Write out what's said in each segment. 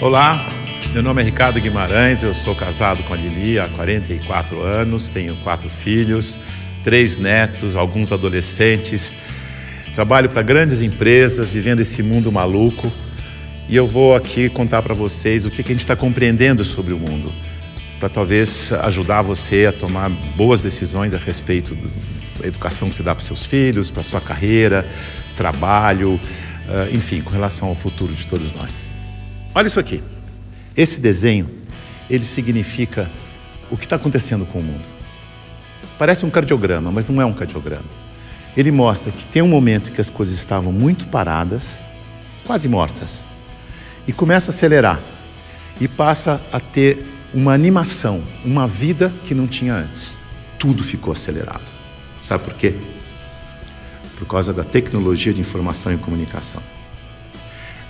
Olá, meu nome é Ricardo Guimarães, eu sou casado com a Lili há 44 anos, tenho 4 filhos, 3 netos, alguns adolescentes, trabalho para grandes empresas, vivendo esse mundo maluco, e eu vou aqui contar para vocês o que a gente está compreendendo sobre o mundo, para talvez ajudar você a tomar boas decisões a respeito da educação que você dá para os seus filhos, para a sua carreira, trabalho, enfim, com relação ao futuro de todos nós. Olha isso aqui. Esse desenho, ele significa o que está acontecendo com o mundo. Parece um cardiograma, mas não é um cardiograma. Ele mostra que tem um momento que as coisas estavam muito paradas, quase mortas, e começa a acelerar, e passa a ter uma animação, uma vida que não tinha antes. Tudo ficou acelerado. Sabe por quê? Por causa da tecnologia de informação e comunicação.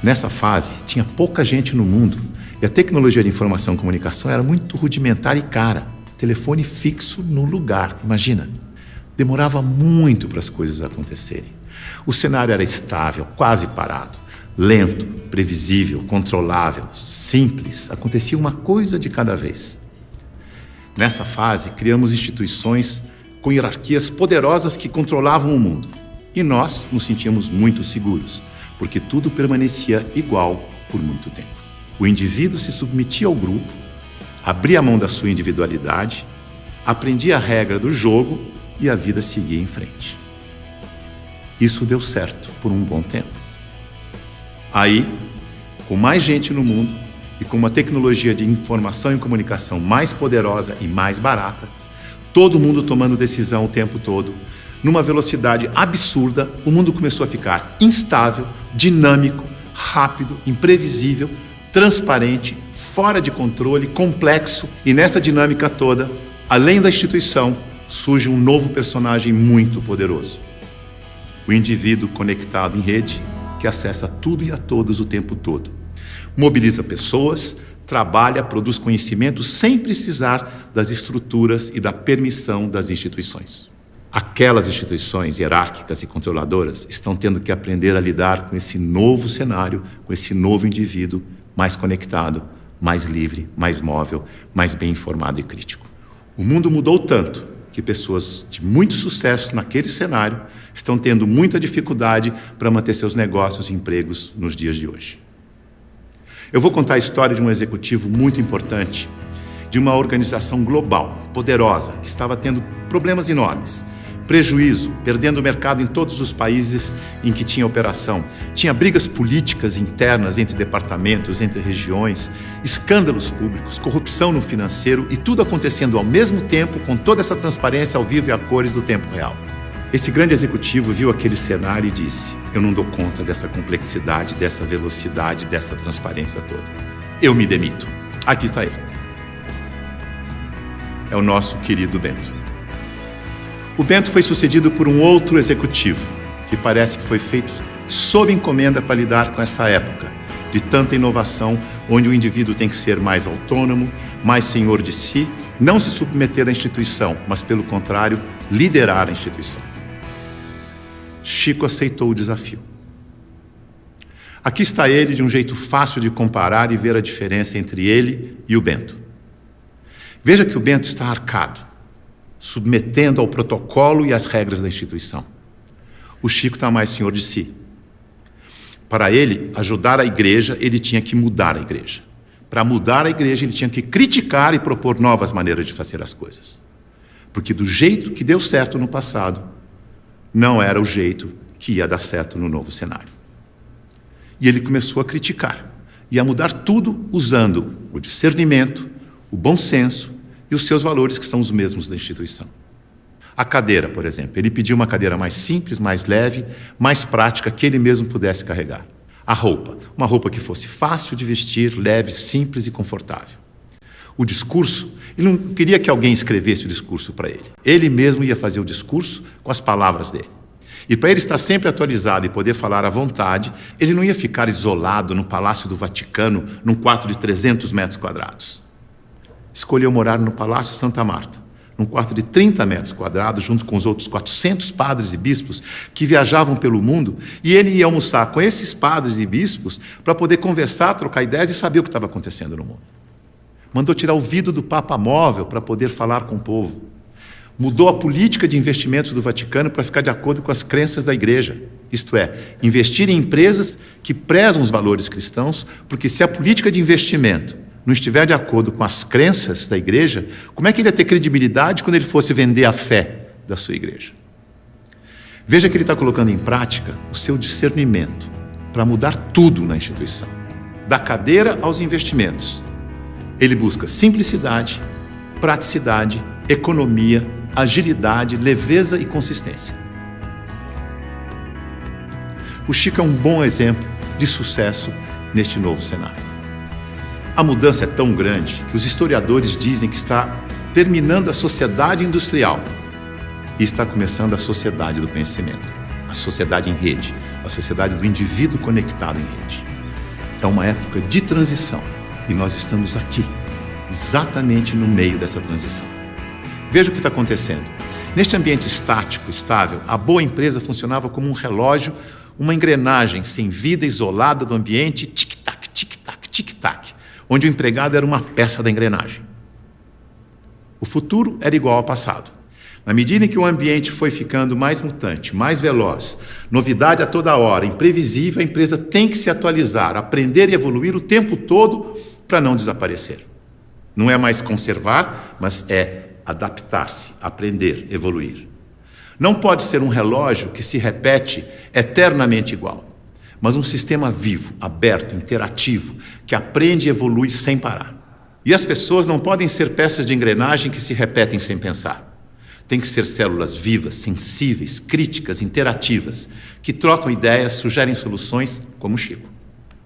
Nessa fase, tinha pouca gente no mundo e a tecnologia de informação e comunicação era muito rudimentar e cara. Telefone fixo no lugar, imagina. Demorava muito para as coisas acontecerem. O cenário era estável, quase parado, lento, previsível, controlável, simples. Acontecia uma coisa de cada vez. Nessa fase, criamos instituições com hierarquias poderosas que controlavam o mundo. E nós nos sentíamos muito seguros, porque tudo permanecia igual por muito tempo. O indivíduo se submetia ao grupo, abria a mão da sua individualidade, aprendia a regra do jogo e a vida seguia em frente. Isso deu certo por um bom tempo. Aí, com mais gente no mundo e com uma tecnologia de informação e comunicação mais poderosa e mais barata, todo mundo tomando decisão o tempo todo, numa velocidade absurda, o mundo começou a ficar instável, dinâmico, rápido, imprevisível, transparente, fora de controle, complexo. E nessa dinâmica toda, além da instituição, surge um novo personagem muito poderoso. O indivíduo conectado em rede, que acessa tudo e a todos o tempo todo. Mobiliza pessoas, trabalha, produz conhecimento sem precisar das estruturas e da permissão das instituições. Aquelas instituições hierárquicas e controladoras estão tendo que aprender a lidar com esse novo cenário, com esse novo indivíduo mais conectado, mais livre, mais móvel, mais bem informado e crítico. O mundo mudou tanto que pessoas de muito sucesso naquele cenário estão tendo muita dificuldade para manter seus negócios e empregos nos dias de hoje. Eu vou contar a história de um executivo muito importante, de uma organização global, poderosa, que estava tendo problemas enormes. Prejuízo, perdendo o mercado em todos os países em que tinha operação. Tinha brigas políticas internas entre departamentos, entre regiões, escândalos públicos, corrupção no financeiro e tudo acontecendo ao mesmo tempo com toda essa transparência ao vivo e a cores do tempo real. Esse grande executivo viu aquele cenário e disse: eu não dou conta dessa complexidade, dessa velocidade, dessa transparência toda. Eu me demito. Aqui está ele. É o nosso querido Bento. O Bento foi sucedido por um outro executivo, que parece que foi feito sob encomenda para lidar com essa época de tanta inovação, onde o indivíduo tem que ser mais autônomo, mais senhor de si, não se submeter à instituição, mas, pelo contrário, liderar a instituição. Chico aceitou o desafio. Aqui está ele, de um jeito fácil de comparar e ver a diferença entre ele e o Bento. Veja que o Bento está arcado, submetendo ao protocolo e às regras da instituição. O Chico está mais senhor de si. Para ele ajudar a igreja, ele tinha que mudar a igreja. Para mudar a igreja, ele tinha que criticar e propor novas maneiras de fazer as coisas. Porque do jeito que deu certo no passado, não era o jeito que ia dar certo no novo cenário. E ele começou a criticar e a mudar tudo usando o discernimento, o bom senso e os seus valores, que são os mesmos da instituição. A cadeira, por exemplo, ele pediu uma cadeira mais simples, mais leve, mais prática, que ele mesmo pudesse carregar. A roupa, uma roupa que fosse fácil de vestir, leve, simples e confortável. O discurso, ele não queria que alguém escrevesse o discurso para ele. Ele mesmo ia fazer o discurso com as palavras dele. E para ele estar sempre atualizado e poder falar à vontade, ele não ia ficar isolado no Palácio do Vaticano, num quarto de 300 metros quadrados. Escolheu morar no Palácio Santa Marta, num quarto de 30 metros quadrados, junto com os outros 400 padres e bispos que viajavam pelo mundo, e ele ia almoçar com esses padres e bispos para poder conversar, trocar ideias e saber o que estava acontecendo no mundo. Mandou tirar o vidro do Papa Móvel para poder falar com o povo. Mudou a política de investimentos do Vaticano para ficar de acordo com as crenças da Igreja. Isto é, investir em empresas que prezam os valores cristãos, porque se a política de investimento não estiver de acordo com as crenças da Igreja, como é que ele ia ter credibilidade quando ele fosse vender a fé da sua Igreja? Veja que ele está colocando em prática o seu discernimento para mudar tudo na instituição, da cadeira aos investimentos. Ele busca simplicidade, praticidade, economia, agilidade, leveza e consistência. O Chico é um bom exemplo de sucesso neste novo cenário. A mudança é tão grande que os historiadores dizem que está terminando a sociedade industrial e está começando a sociedade do conhecimento, a sociedade em rede, a sociedade do indivíduo conectado em rede. É uma época de transição e nós estamos aqui, exatamente no meio dessa transição. Veja o que está acontecendo. Neste ambiente estático, estável, a boa empresa funcionava como um relógio, uma engrenagem sem vida, isolada do ambiente, tic-tac, tic-tac, tic-tac, onde o empregado era uma peça da engrenagem. O futuro era igual ao passado. Na medida em que o ambiente foi ficando mais mutante, mais veloz, novidade a toda hora, imprevisível, a empresa tem que se atualizar, aprender e evoluir o tempo todo para não desaparecer. Não é mais conservar, mas é adaptar-se, aprender, evoluir. Não pode ser um relógio que se repete eternamente igual, mas um sistema vivo, aberto, interativo, que aprende e evolui sem parar. E as pessoas não podem ser peças de engrenagem que se repetem sem pensar. Tem que ser células vivas, sensíveis, críticas, interativas, que trocam ideias, sugerem soluções, como o Chico.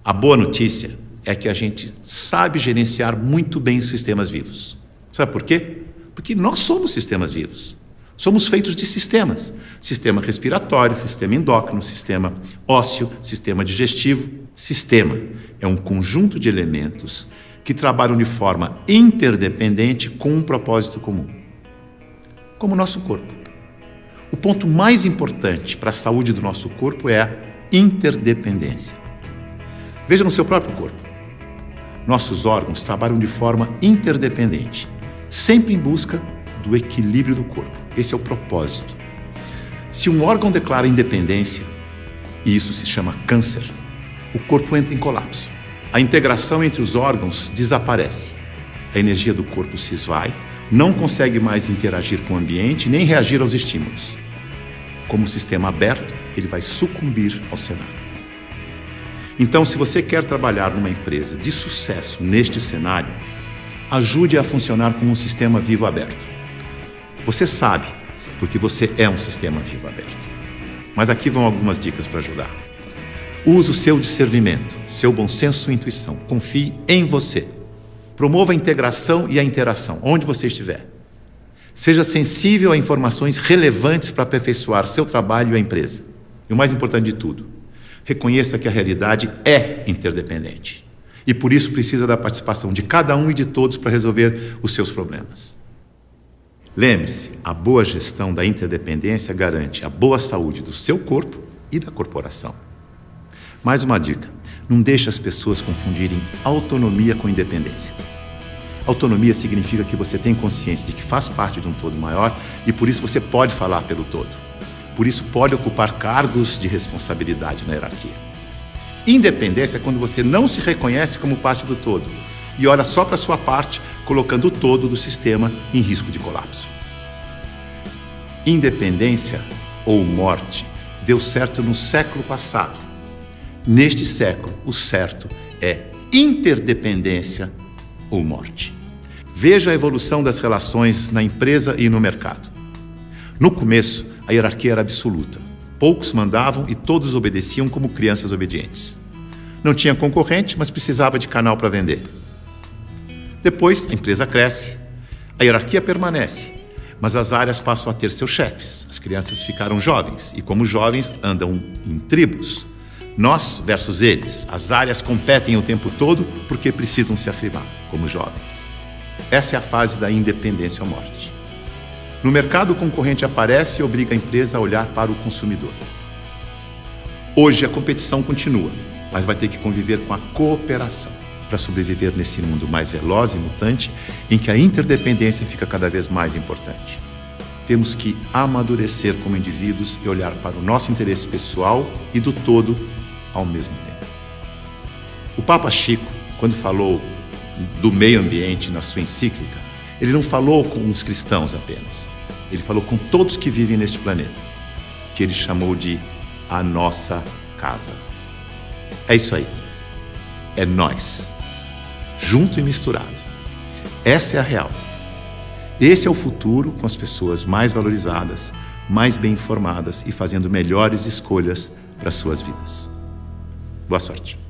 A boa notícia é que a gente sabe gerenciar muito bem os sistemas vivos. Sabe por quê? Porque nós somos sistemas vivos. Somos feitos de sistemas. Sistema respiratório, sistema endócrino, sistema ósseo, sistema digestivo. Sistema é um conjunto de elementos que trabalham de forma interdependente com um propósito comum. Como o nosso corpo. O ponto mais importante para a saúde do nosso corpo é a interdependência. Veja no seu próprio corpo. Nossos órgãos trabalham de forma interdependente, sempre em busca do equilíbrio do corpo. Esse é o propósito. Se um órgão declara independência, e isso se chama câncer, o corpo entra em colapso. A integração entre os órgãos desaparece. A energia do corpo se esvai, não consegue mais interagir com o ambiente nem reagir aos estímulos. Como sistema aberto, ele vai sucumbir ao cenário. Então, se você quer trabalhar numa empresa de sucesso neste cenário, ajude a funcionar como um sistema vivo aberto. Você sabe, porque você é um sistema vivo aberto. Mas aqui vão algumas dicas para ajudar. Use o seu discernimento, seu bom senso e intuição. Confie em você. Promova a integração e a interação, onde você estiver. Seja sensível a informações relevantes para aperfeiçoar seu trabalho e a empresa. E o mais importante de tudo, reconheça que a realidade é interdependente. E por isso precisa da participação de cada um e de todos para resolver os seus problemas. Lembre-se, a boa gestão da interdependência garante a boa saúde do seu corpo e da corporação. Mais uma dica, não deixe as pessoas confundirem autonomia com independência. Autonomia significa que você tem consciência de que faz parte de um todo maior e por isso você pode falar pelo todo. Por isso pode ocupar cargos de responsabilidade na hierarquia. Independência é quando você não se reconhece como parte do todo e olha só para a sua parte, colocando o todo do sistema em risco de colapso. Independência ou morte deu certo no século passado. Neste século, o certo é interdependência ou morte. Veja a evolução das relações na empresa e no mercado. No começo, a hierarquia era absoluta. Poucos mandavam e todos obedeciam como crianças obedientes. Não tinha concorrente, mas precisava de canal para vender. Depois, a empresa cresce, a hierarquia permanece, mas as áreas passam a ter seus chefes. As crianças ficaram jovens e, como jovens, andam em tribos. Nós versus eles. As áreas competem o tempo todo porque precisam se afirmar como jovens. Essa é a fase da independência ou morte. No mercado, o concorrente aparece e obriga a empresa a olhar para o consumidor. Hoje, a competição continua, mas vai ter que conviver com a cooperação para sobreviver nesse mundo mais veloz e mutante, em que a interdependência fica cada vez mais importante. Temos que amadurecer como indivíduos e olhar para o nosso interesse pessoal e do todo ao mesmo tempo. O Papa Chico, quando falou do meio ambiente na sua encíclica, ele não falou com os cristãos apenas. Ele falou com todos que vivem neste planeta, que ele chamou de a nossa casa. É isso aí. É nós, junto e misturado. Essa é a real. Esse é o futuro, com as pessoas mais valorizadas, mais bem informadas e fazendo melhores escolhas para suas vidas. Boa sorte.